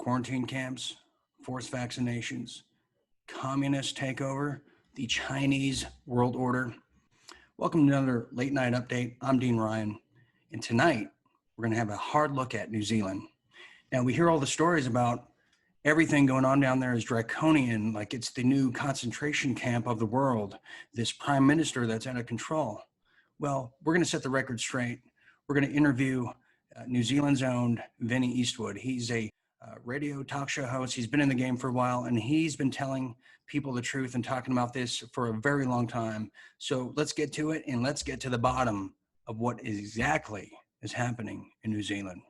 quarantine camps, forced vaccinations, communist takeover, the Chinese world order. Welcome to another late night update. I'm Dean Ryan, and tonight we're going to have a hard look at New Zealand. Now, we hear all the stories about everything going on down there is draconian, like it's the new concentration camp of the world, this prime minister that's out of control. Well, we're going to set the record straight. We're going to interview New Zealand's own Vinny Eastwood. He's a radio talk show host. He's been in the game for a while, and he's been telling people the truth and talking about this for a very long time. So let's get to it, and let's get to the bottom of what exactly is happening in New Zealand.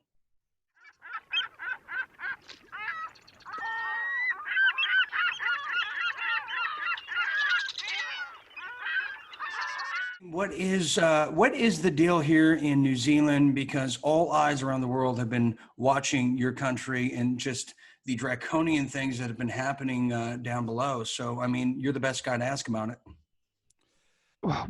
What is the deal here in New Zealand? Because all eyes around the world have been watching your country and just the draconian things that have been happening down below. So, I mean, you're the best guy to ask about it.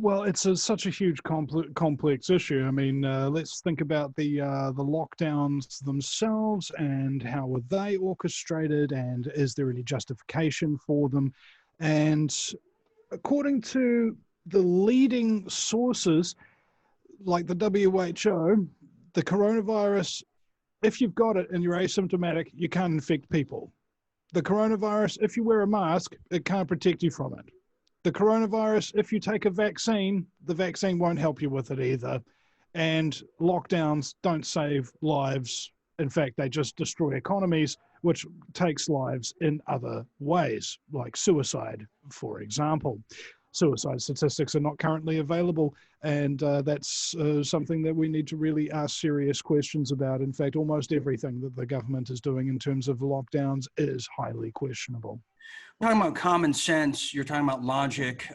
Well, it's such a huge complex issue. I mean, let's think about the lockdowns themselves and how were they orchestrated, and is there any justification for them? And according to the leading sources like the WHO, the coronavirus, if you've got it and you're asymptomatic, you can't infect people. The coronavirus, if you wear a mask, it can't protect you from it. The coronavirus, if you take a vaccine, the vaccine won't help you with it either. And lockdowns don't save lives. In fact, they just destroy economies, which takes lives in other ways, like suicide, for example. Suicide statistics are not currently available, and that's something that we need to really ask serious questions about. In fact, almost everything that the government is doing in terms of lockdowns is highly questionable. We're talking about common sense, you're talking about logic.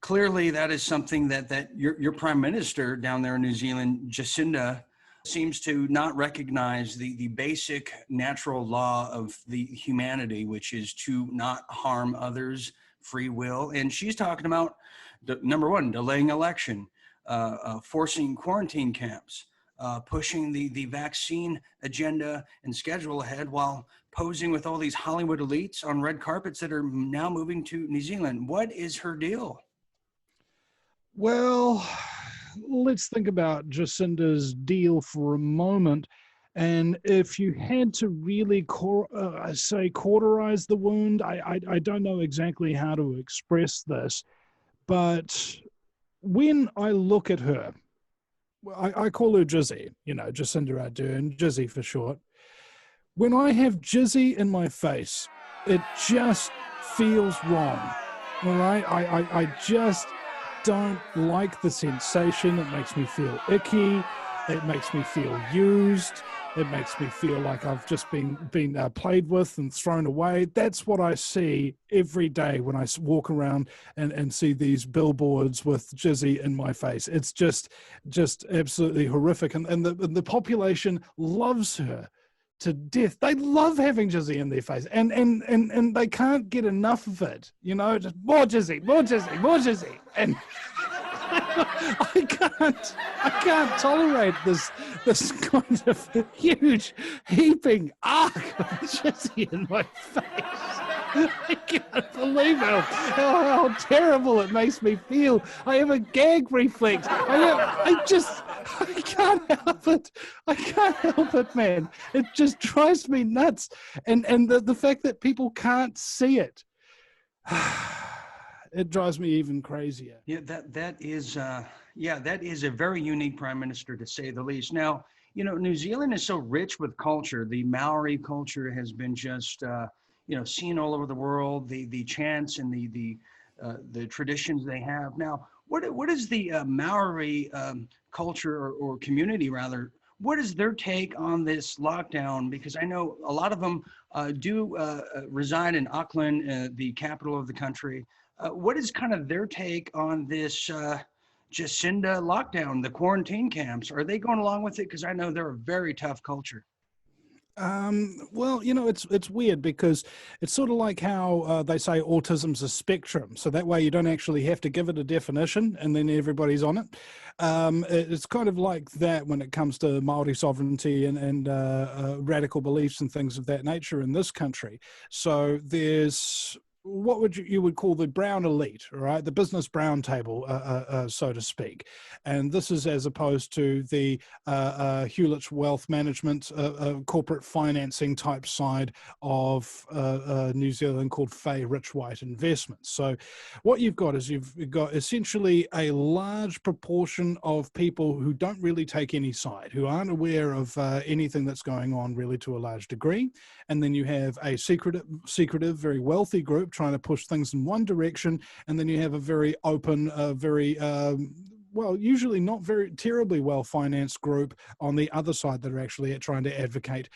Clearly, that is something that your prime minister down there in New Zealand, Jacinda, seems to not recognize the basic natural law of the humanity, which is to not harm others, free will. And she's talking about, number one, delaying election, forcing quarantine camps, pushing the vaccine agenda and schedule ahead while posing with all these Hollywood elites on red carpets that are now moving to New Zealand. What is her deal? Well, let's think about Jacinda's deal for a moment. And if you had to really cauterize the wound, I don't know exactly how to express this, but when I look at her, I call her Jizzy, Jacinda Ardern, Jizzy for short. When I have Jizzy in my face, it just feels wrong, all right? I just don't like the sensation. It makes me feel icky. It makes me feel used. It makes me feel like I've just been played with and thrown away. That's what I see every day when I walk around and see these billboards with Jizzy in my face. It's just absolutely horrific. And the population loves her to death. They love having Jizzy in their face, and they can't get enough of it. Just more Jizzy, more Jizzy, more Jizzy. And I can't tolerate this kind of huge heaping arc of Jizzy in my face. I can't believe how terrible it makes me feel. I have a gag reflex. I can't help it. I can't help it, man. It just drives me nuts. And the fact that people can't see it, it drives me even crazier. Yeah, that is a very unique prime minister, to say the least. Now, New Zealand is so rich with culture. The Maori culture has been just seen all over the world. The chants and the traditions they have. Now, what is the Maori culture or community rather? What is their take on this lockdown? Because I know a lot of them do reside in Auckland, the capital of the country. What is kind of their take on this Jacinda lockdown, the quarantine camps? Are they going along with it? Because I know they're a very tough culture. Well, it's weird because it's sort of like how they say autism's a spectrum. So that way you don't actually have to give it a definition and then everybody's on it. It's kind of like that when it comes to Māori sovereignty and radical beliefs and things of that nature in this country. So there's what would you would call the brown elite, right? The business brown table, so to speak. And this is as opposed to the Hewlett's wealth management, corporate financing type side of New Zealand called Fay Rich White Investments. So what you've got is you've got essentially a large proportion of people who don't really take any side, who aren't aware of anything that's going on really to a large degree. And then you have a secretive, very wealthy group trying to push things in one direction. And then you have a very open, very well, usually not very terribly well-financed group on the other side that are actually trying to advocate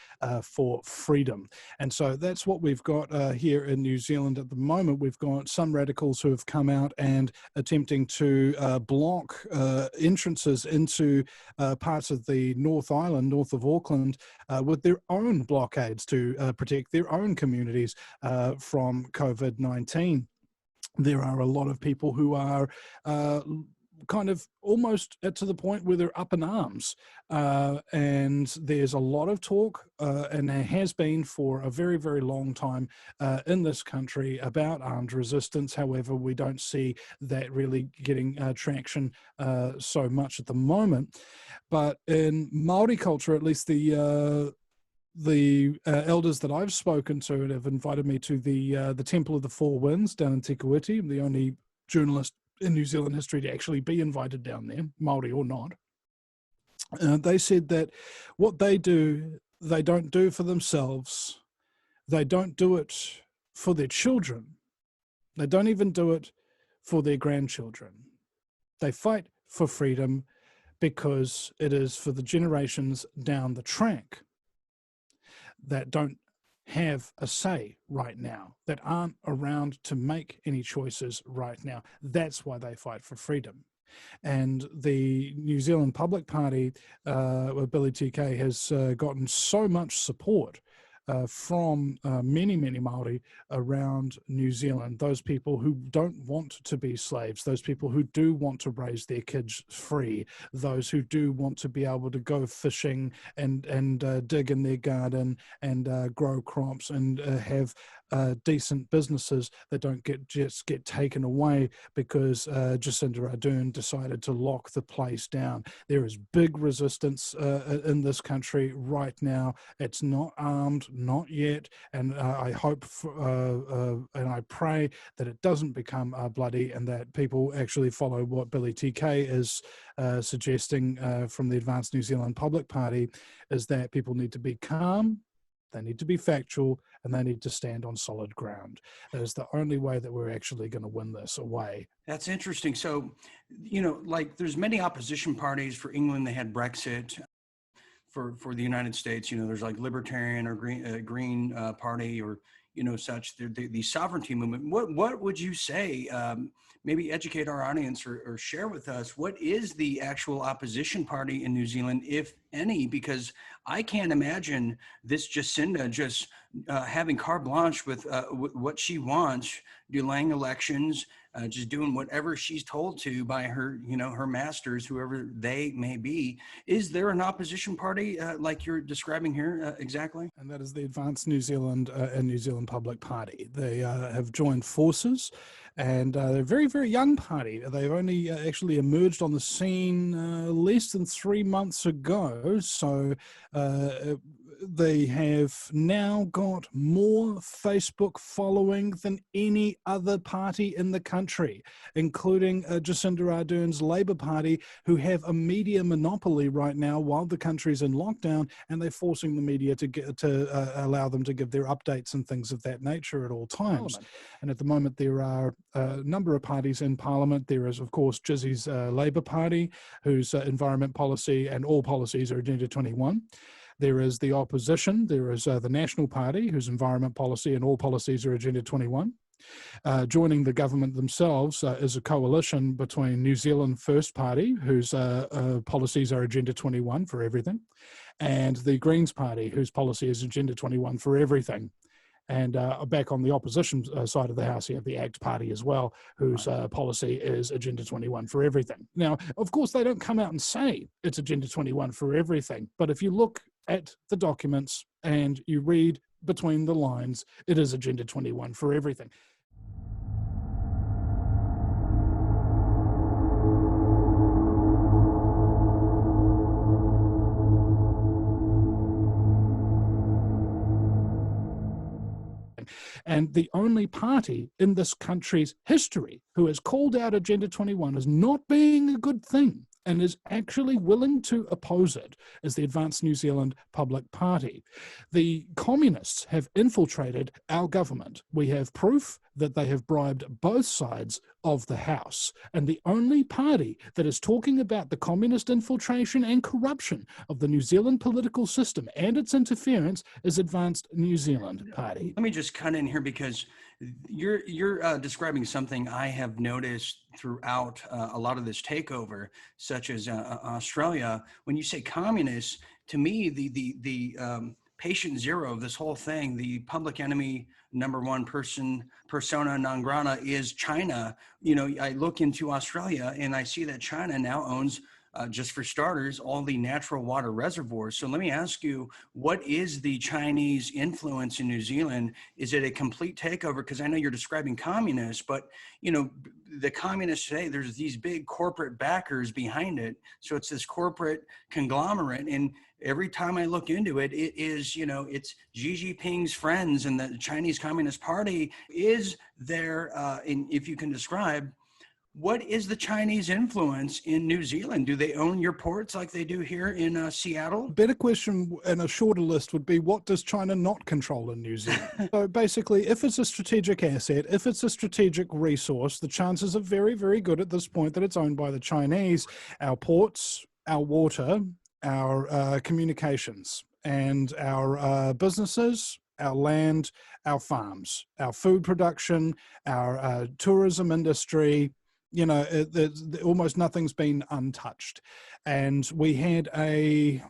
for freedom. And so that's what we've got here in New Zealand at the moment. We've got some radicals who have come out and attempting to block entrances into parts of the North Island, north of Auckland, with their own blockades to protect their own communities from COVID-19. There are a lot of people who are kind of almost to the point where they're up in arms. And there's a lot of talk, and there has been for a very, very long time in this country about armed resistance. However, we don't see that really getting traction so much at the moment. But in Māori culture, at least the elders that I've spoken to and have invited me to the Temple of the Four Winds down in Te Kuiti. I'm the only journalist in New Zealand history to actually be invited down there, Māori or not. They said that what they do, they don't do for themselves. They don't do it for their children. They don't even do it for their grandchildren. They fight for freedom because it is for the generations down the track that don't have a say right now, that aren't around to make any choices right now. That's why they fight for freedom. And the New Zealand Public Party, Billy TK, has gotten so much support from many, many Māori around New Zealand, those people who don't want to be slaves, those people who do want to raise their kids free, those who do want to be able to go fishing and dig in their garden and grow crops and have decent businesses that don't just get taken away because Jacinda Ardern decided to lock the place down. There is big resistance in this country right now. It's not armed, not yet, and I hope and I pray that it doesn't become bloody and that people actually follow what Billy TK is suggesting from the Advanced New Zealand Public Party, is that people need to be calm, they need to be factual, and they need to stand on solid ground. That is the only way that we're actually going to win this away. That's interesting. So, like there's many opposition parties. For England, they had Brexit. For the United States, there's like Libertarian or Green Party or, such. The sovereignty movement. What would you say? Maybe educate our audience or share with us, what is the actual opposition party in New Zealand, if any? Because I can't imagine this Jacinda just having carte blanche with what she wants, delaying elections, just doing whatever she's told to by her, her masters, whoever they may be. Is there an opposition party like you're describing here exactly? And that is the Advanced New Zealand and New Zealand Public Party. They have joined forces, and they're a very, very young party. They've only actually emerged on the scene less than 3 months ago. So they have now got more Facebook following than any other party in the country, including Jacinda Ardern's Labour Party, who have a media monopoly right now while the country's in lockdown, and they're forcing the media to allow them to give their updates and things of that nature at all times. And at the moment, there are a number of parties in Parliament. There is, of course, Jizzy's Labour Party, whose environment policy and all policies are Agenda 21. There is the opposition. There is the National Party, whose environment policy and all policies are Agenda 21. Joining the government themselves is a coalition between New Zealand First Party, whose policies are Agenda 21 for everything, and the Greens Party, whose policy is Agenda 21 for everything. And back on the opposition side of the house, you have the ACT Party as well, whose policy is Agenda 21 for everything. Now, of course, they don't come out and say it's Agenda 21 for everything. But if you look at the documents and you read between the lines, it is Agenda 21 for everything. And the only party in this country's history who has called out Agenda 21 as not being a good thing and is actually willing to oppose it is the Advanced New Zealand Public Party. The communists have infiltrated our government. We have proof that they have bribed both sides of the House. And the only party that is talking about the communist infiltration and corruption of the New Zealand political system and its interference is Advanced New Zealand Party. Let me just cut in here because you're describing something I have noticed throughout a lot of this takeover, such as Australia. When you say communists, to me, the patient zero of this whole thing, the public enemy number one persona non grata is China. You know, I look into Australia and I see that China now owns, just for starters, all the natural water reservoirs. So let me ask you, what is the Chinese influence in New Zealand? Is it a complete takeover? Because I know you're describing communists, but you know, the communists today, there's these big corporate backers behind it. So it's this corporate conglomerate. And every time I look into it, it is, you know, it's Xi Jinping's friends and the Chinese Communist Party is there. And if you can describe, what is the Chinese influence in New Zealand? Do they own your ports like they do here in Seattle? Better question and a shorter list would be, what does China not control in New Zealand? So basically, if it's a strategic asset, if it's a strategic resource, the chances are very, very good at this point that it's owned by the Chinese. Our ports, our water, our communications, and our businesses, our land, our farms, our food production, our tourism industry. You know, almost nothing's been untouched. And we had the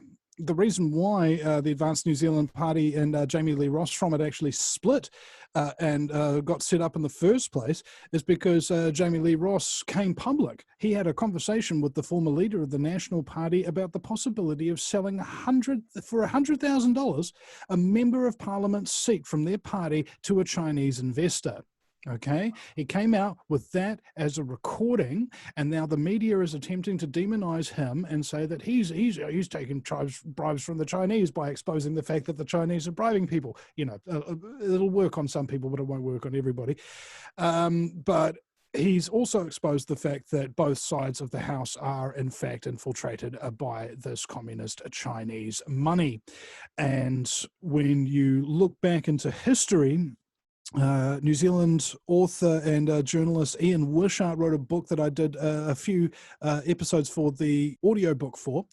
reason why the Advanced New Zealand Party and Jamie Lee Ross from it actually split and got set up in the first place is because Jamie Lee Ross came public. He had a conversation with the former leader of the National Party about the possibility of selling for $100,000 a member of Parliament's seat from their party to a Chinese investor. Okay, he came out with that as a recording, and now the media is attempting to demonize him and say that he's taking bribes from the Chinese by exposing the fact that the Chinese are bribing people. You know, it'll work on some people, but it won't work on everybody. But he's also exposed the fact that both sides of the house are in fact infiltrated by this communist Chinese money. And when you look back into history, New Zealand author and journalist Ian Wishart wrote a book that I did a few episodes for the audiobook for.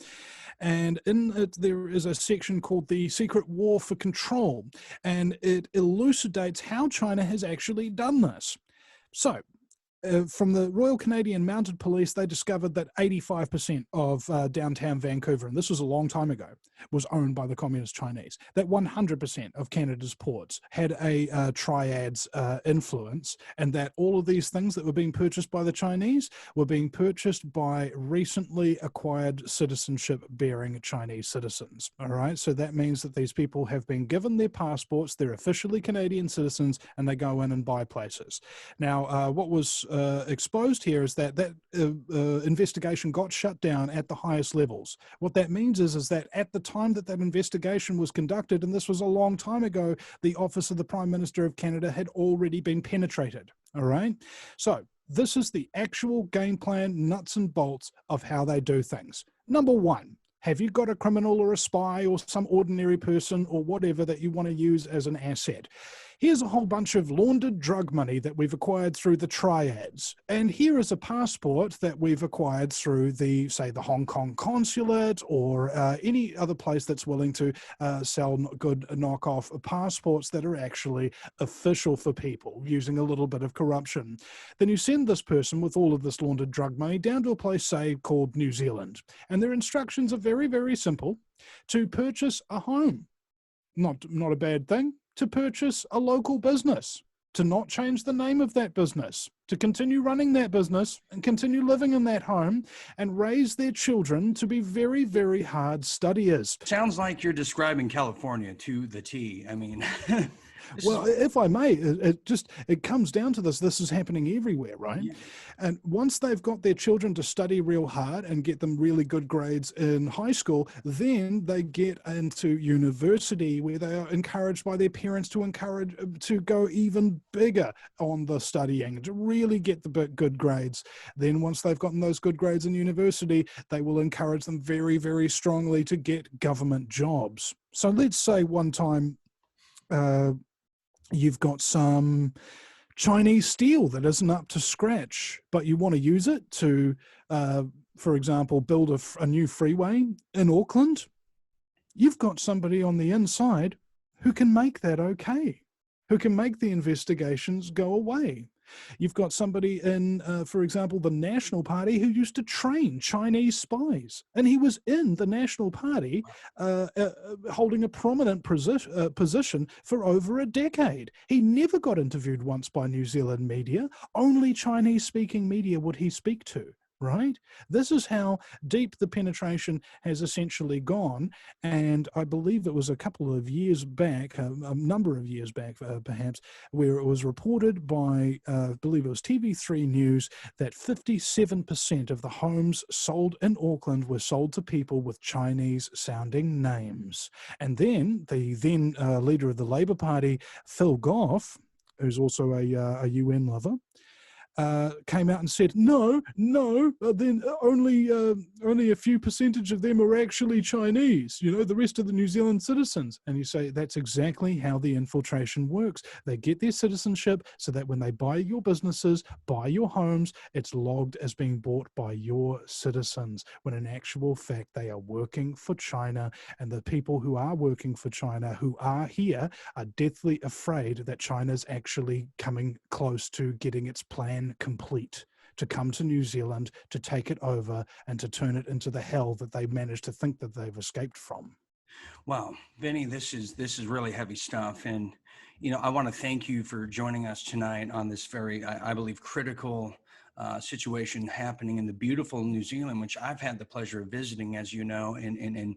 And in it, there is a section called The Secret War for Control, and it elucidates how China has actually done this. So, from the Royal Canadian Mounted Police, they discovered that 85% of downtown Vancouver, and this was a long time ago, was owned by the Communist Chinese. That 100% of Canada's ports had a triad's influence, and that all of these things that were being purchased by the Chinese were being purchased by recently acquired citizenship-bearing Chinese citizens. All right, so that means that these people have been given their passports, they're officially Canadian citizens, and they go in and buy places. Now, what was exposed here is that investigation got shut down at the highest levels. What that means is that at the time that investigation was conducted, and this was a long time ago, the office of the Prime Minister of Canada had already been penetrated. All right, so this is the actual game plan, nuts and bolts of how they do things. Number one, have you got a criminal or a spy or some ordinary person or whatever that you want to use as an asset? Here's a whole bunch of laundered drug money that we've acquired through the triads. And here is a passport that we've acquired through the, say, the Hong Kong consulate or any other place that's willing to sell good knockoff passports that are actually official for people using a little bit of corruption. Then you send this person with all of this laundered drug money down to a place, say, called New Zealand. And their instructions are very, very simple: to purchase a home. Not a bad thing. To purchase a local business, to not change the name of that business, to continue running that business and continue living in that home and raise their children to be very, very hard studiers. Sounds like you're describing California to the T. I mean, well, if I may, it comes down to this. This is happening everywhere, right? Yeah. And once they've got their children to study real hard and get them really good grades in high school, then they get into university where they are encouraged by their parents to go even bigger on the studying, to really get the good grades. Then once they've gotten those good grades in university, they will encourage them very, very strongly to get government jobs. So let's say one time, you've got some Chinese steel that isn't up to scratch, but you want to use it to, for example, build a new freeway in Auckland. You've got somebody on the inside who can make that okay, who can make the investigations go away. You've got somebody in, for example, the National Party who used to train Chinese spies, and he was in the National Party holding a prominent position for over a decade. He never got interviewed once by New Zealand media. Only Chinese-speaking media would he speak to. Right? This is how deep the penetration has essentially gone. And I believe it was a couple of years back, a number of years back perhaps, where it was reported by, I believe it was TV3 News, that 57% of the homes sold in Auckland were sold to people with Chinese-sounding names. And then the then leader of the Labour Party, Phil Goff, who's also a UN lover, came out and said, no, then only a few percentage of them are actually Chinese, the rest of the New Zealand citizens. And you say, that's exactly how the infiltration works. They get their citizenship so that when they buy your businesses, buy your homes, it's logged as being bought by your citizens, when in actual fact, they are working for China. And the people who are working for China, who are here, are deathly afraid that China's actually coming close to getting its plan complete, to come to New Zealand, to take it over and to turn it into the hell that they managed to think that they've escaped from. Wow, Vinny, this is really heavy stuff. And, I want to thank you for joining us tonight on this very, I believe, critical situation happening in the beautiful New Zealand, which I've had the pleasure of visiting, as you know, in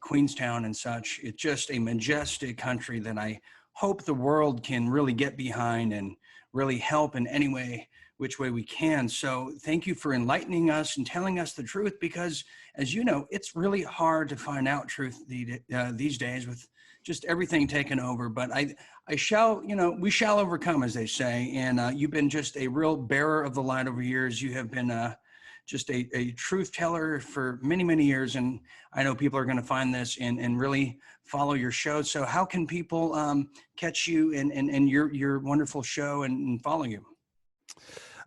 Queenstown and such. It's just a majestic country that I hope the world can really get behind and really help in any way, which way we can. So thank you for enlightening us and telling us the truth, because as you know, it's really hard to find out truth these days with just everything taken over. But we shall overcome, as they say. And you've been just a real bearer of the light over years. You have been just a truth teller for many, many years. And I know people are going to find this and really follow your show. So how can people catch you and your wonderful show and follow you?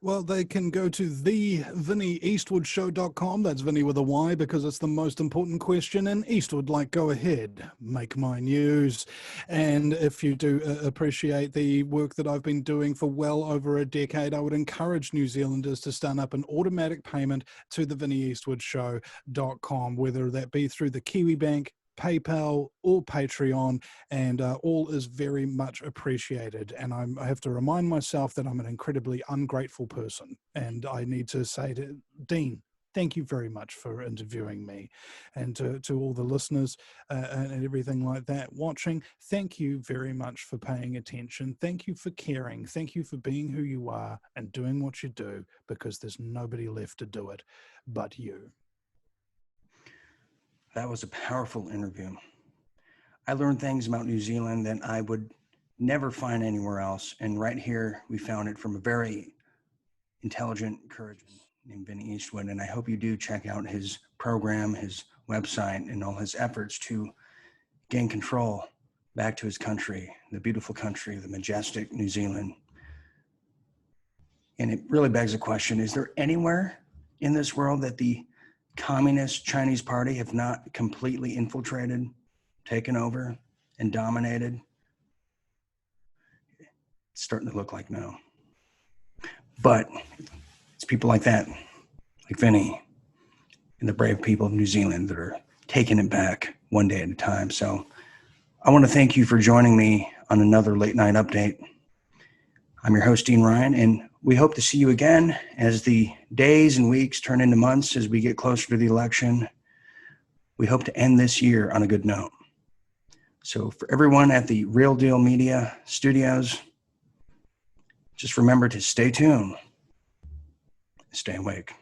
Well, they can go to thevinnyeastwoodshow.com. That's Vinny with a Y, because it's the most important question. And Eastwood, like, go ahead, make my news. And if you do appreciate the work that I've been doing for well over a decade, I would encourage New Zealanders to start up an automatic payment to thevinnyeastwoodshow.com, whether that be through the Kiwi Bank, PayPal, or Patreon, and all is very much appreciated. And I have to remind myself that I'm an incredibly ungrateful person, and I need to say to Dean, thank you very much for interviewing me. And to all the listeners and everything like that watching, thank you very much for paying attention. Thank you for caring. Thank you for being who you are and doing what you do, because there's nobody left to do it but you. That was a powerful interview. I learned things about New Zealand that I would never find anywhere else. And right here, we found it from a very intelligent, courageous named Vinny Eastwood. And I hope you do check out his program, his website, and all his efforts to gain control back to his country, the beautiful country, the majestic New Zealand. And it really begs the question, is there anywhere in this world that the Communist Chinese Party have not completely infiltrated, taken over, and dominated? It's starting to look like no. But it's people like that, like Vinny, and the brave people of New Zealand that are taking it back one day at a time. So I want to thank you for joining me on another Late Night Update. I'm your host, Dean Ryan, and we hope to see you again as the days and weeks turn into months as we get closer to the election. We hope to end this year on a good note. So for everyone at the Real Deal Media Studios, just remember to stay tuned, stay awake.